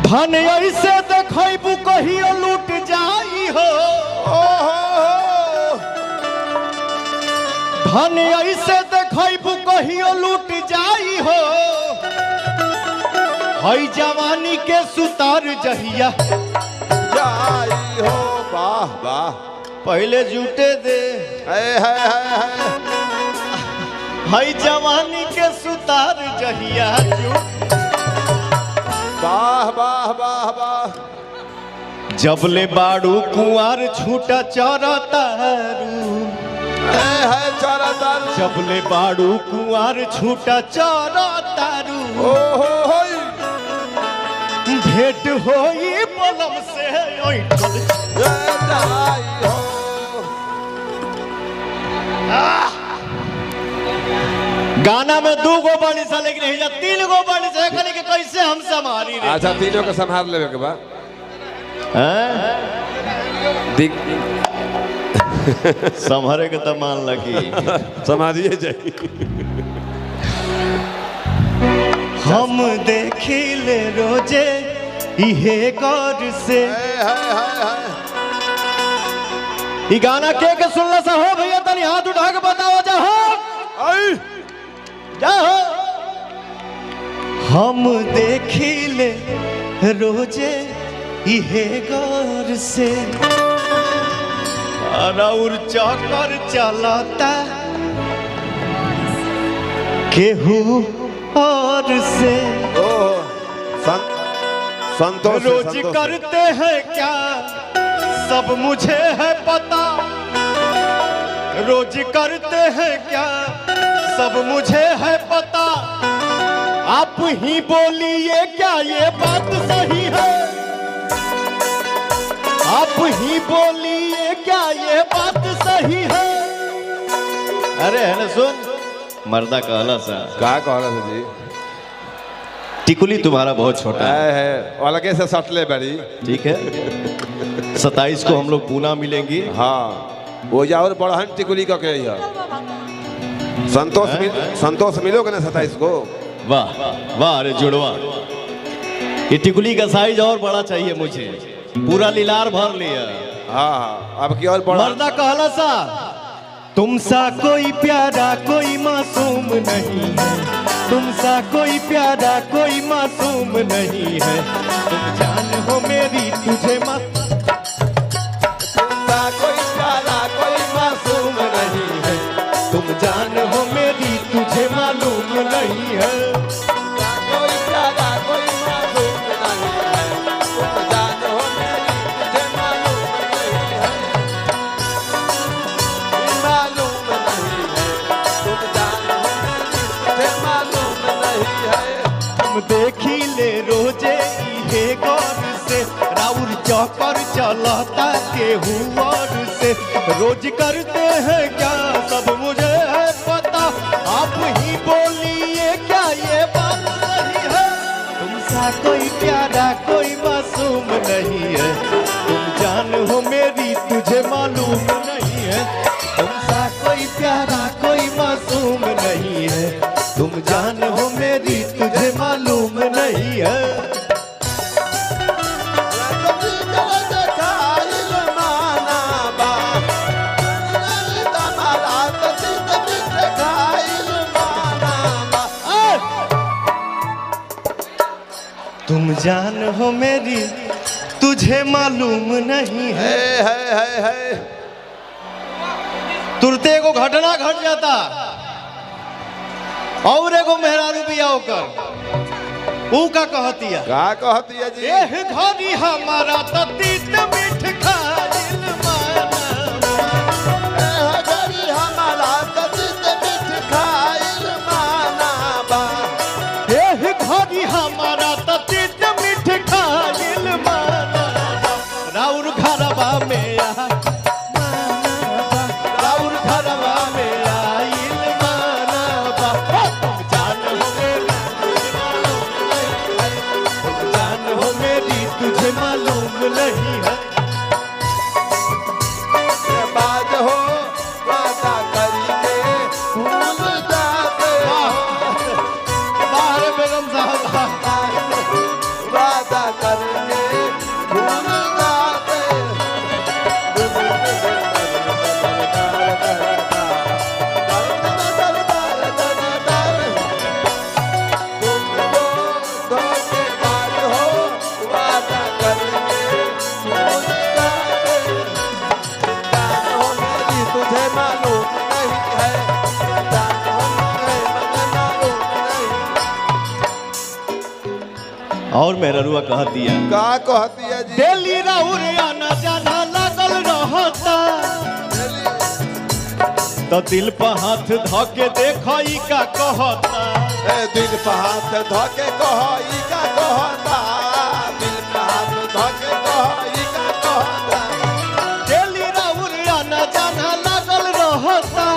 धन ऐसे देखबू कहियो लूट जाई हो, धन ऐसे देखबू कहियो लूट जाई हो, हई जवानी के सुतार जहिया जाई हो। वाह वाह, पहले जूटे दे हई जवानी के सुतार जहिया जूट। वाह वाह वाह वाह, जबले बाड़ू कुंवर छूटा चरतारू, जबले बाड़ू कुंवर छूटा चरतारू, भेंट होई पलम से ओइठल गाना में 2 गो बाड़ी सा लेकिन हिजा 3 गो बाड़ी से खाली के कैसे हम संभाली रे। अच्छा तीनों को संभाल लेवे के बाद संभारे के तो मान लगी संभालिए जाए। हम देखिले रोजे इहे गौर से। ई गाना के सुनला सा हो भैया तनी हाथ उठा के बताओ जा हो जाओ। हम देखिले रोजे इहे गौर से, और चक्कर चलता केहू और से। संतोष रोज करते हैं क्या सब मुझे है पता, रोज करते हैं क्या सब मुझे है पता, आप ही बोलिए क्या ये बात सही है, आप ही बोलिए क्या ये बात सही है। अरे है ना सुन मर्दा कहला सा क्या कह रहा था जी, टिकुली तुम्हारा बहुत छोटा है अलगे से सटले बड़ी। ठीक है 27 को हम लोग पूना मिलेंगे। हाँ वो जा और बड़हन टिकुली का के संतोष मिलोगे ना 27 को। वाह वाह, अरे जुड़वा ये टिकुली का साइज और बड़ा चाहिए मुझे, पूरा लीलार भर लिया। हाँ अब की और बड़ा मर्दा कहला सा तुमसा कोई प्यारा कोई मासूम नहीं है, तुमसा कोई प्यारा कोई मासूम नहीं है, तुम जान हो मेरी तुझे तुमसा कोई प्यारा कोई मासूम नहीं है, तुम जान हो मेरी तुझे मालूम नहीं है। कोई प्यारा कोई मासूम नहीं है, तुम जान हो मेरी तुझे मालूम नहीं है, मालूम नहीं है, तुम जान हो मेरी तुझे मालूम नहीं है। हम देखी ले रोजे इहे गौर से, राउर चौकर चलता केहू और से, रोज करते हैं क्या सब मुझे है पता, आप ही बोलिए क्या ये बात सही है। तुमसा कोई प्यारा कोई मासूम नहीं है, तुम जान हो मेरी तुझे मालूम नहीं है, तुमसा कोई प्यारा कोई मासूम नहीं है, तुम जान हो मेरी तुझे मालूम नहीं है। तुम जान हो मेरी तुझे मालूम नहीं है। तुरते एगो घटना घट जाता और एगो मेहरारू बिया होकर ऊ का कहतिया जी एह घरी हमारा त तीत मीठ खाइल माना, एह घरी हमारा त तीत मीठ खाइल माना बा, एह घरी हमारा त तीत मीठ खाइल माना, राउर घरवा में आ राउर घरवा में आइल माना बा, तुम जान हो मेरी तुम जान हो मेरी तुझे मालूम नहीं है। बाज हो वादा करके भूल जाते हो, बाहर बेगम साहब वादा करके भूल जाते। तुमको धोखेबाज हो वादा करके भूल जाते। जान हो मेरी तुझे मालूम नहीं है, जान हो मेरे मुझे मालूम नहीं। और मेहरुआ कह दिया का कहती है जी? डेली राउर आना जाना लागल रहता, तो दिल पर हाथ धके देखई का कहता। ए दिल पे हाथ धके कही का कहता, दिल पे हाथ धके कही का कहता। डेली राउर आना जाना लागल रहता,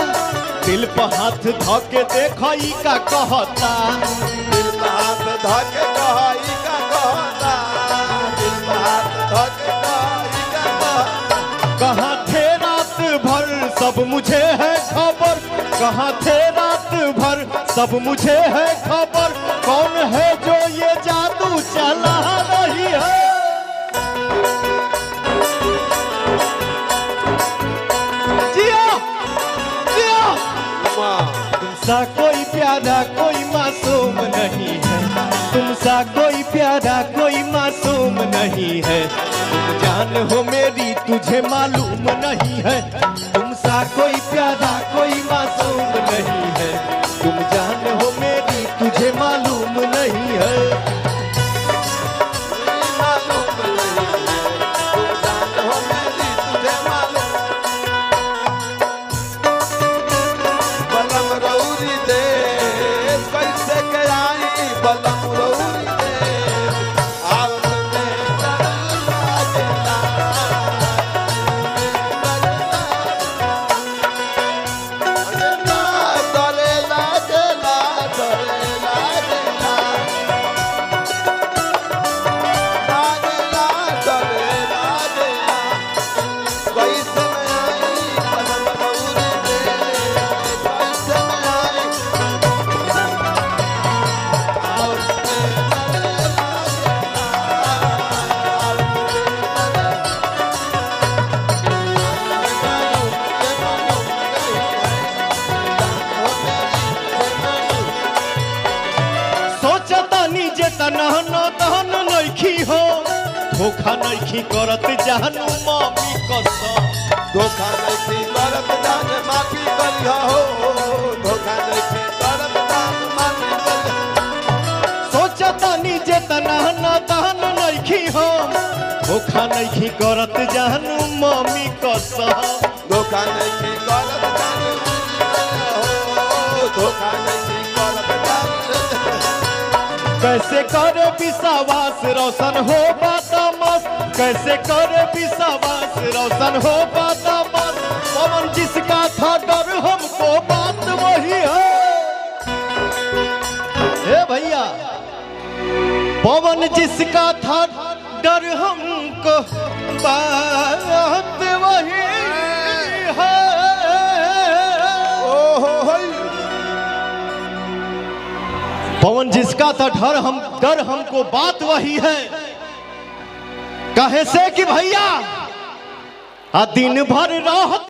दिल पर हाथ धके देखई का कहता। दिल पे हाथ धके कही का कहता, दिल पे हाथ धके कही का कहता। कहाँ थे रात भर सब मुझे है खबर, कहाँ थे रात भर सब मुझे है खबर। कौन है जो ये जादू चला रही है? जिया जिया, तुमसा कोई प्यारा कोई मासूम नहीं है, तुमसा कोई प्यारा कोई मासूम नहीं है। तुम जान हो मेरी तुझे मालूम नहीं है, तुमसा कोई प्यारा कोई मासूम नहीं है। तुम जान हो मेरी तुझे मालूम नहीं है। मालूम नहीं है, तुम जान हो मेरी तुझे मालूम। बलम रौरी देश कैसे के आई, बलम रौरी देश आवत में डर लागेला। डरे लागेला, डरे लागेला, लागेला, डरे लागेला। कैसे में आई बलम रौरी देश, कैसे में आई आवत में डरे सोचता नीजे तनह न दहन नइखी हो, धोखा नइखी करत जानू मम्मी कसम। धोखा नहीं करत जान माफी करिया हो, धोखा नहीं करत जान माफी करिया। सोचता नीजे तनह न दहन नइखी हो, धोखा नइखी करत जानू मम्मी कसम। धोखा नहीं करत जान हो, धोखा नहीं करत जान। कैसे करे विश्वास रोशन हो बाता मस्त, कैसे करे विश्वास रोशन हो बाता मस्त। पवन जिसका था डर हमको बात वही है। हे भैया, पवन जिसका था डर हमको बात वही है। ओहो होई पवन जिसका था डर हमको बात वही है। कहे से कि भैया दिन भर राहत